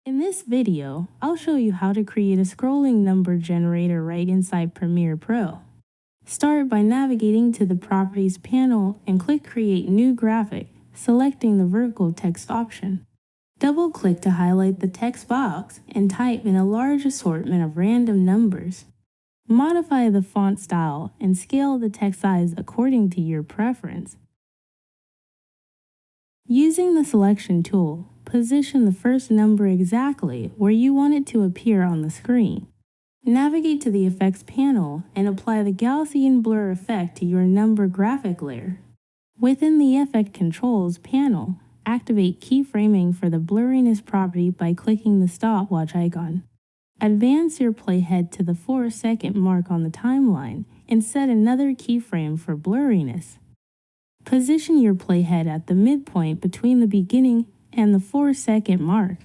In this video, I'll show you how to create a scrolling number generator right inside Premiere Pro. Start by navigating to the Properties panel and click Create New Graphic, selecting the vertical text option. Double-click to highlight the text box and type in a large assortment of random numbers. Modify the font style and scale the text size according to your preference. Using the selection tool, position the first number exactly where you want it to appear on the screen. Navigate to the Effects panel and apply the Gaussian blur effect to your number graphic layer. Within the Effect Controls panel, activate keyframing for the blurriness property by clicking the stopwatch icon. Advance your playhead to the 4-second mark on the timeline and set another keyframe for blurriness. Position your playhead at the midpoint between the beginning and the 4-second mark.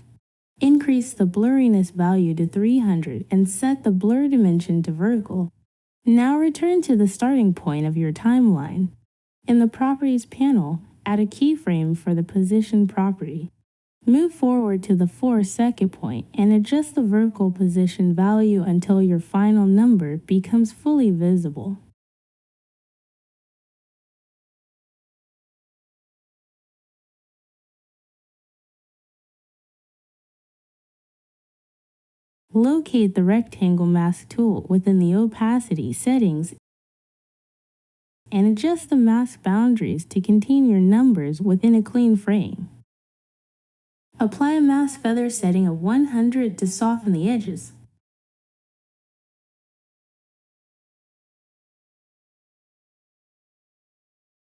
Increase the blurriness value to 300 and set the blur dimension to vertical. Now return to the starting point of your timeline. In the Properties panel, add a keyframe for the position property. Move forward to the 4-second point and adjust the vertical position value until your final number becomes fully visible. Locate the Rectangle Mask tool within the Opacity settings and adjust the mask boundaries to contain your numbers within a clean frame. Apply a mask feather setting of 100 to soften the edges.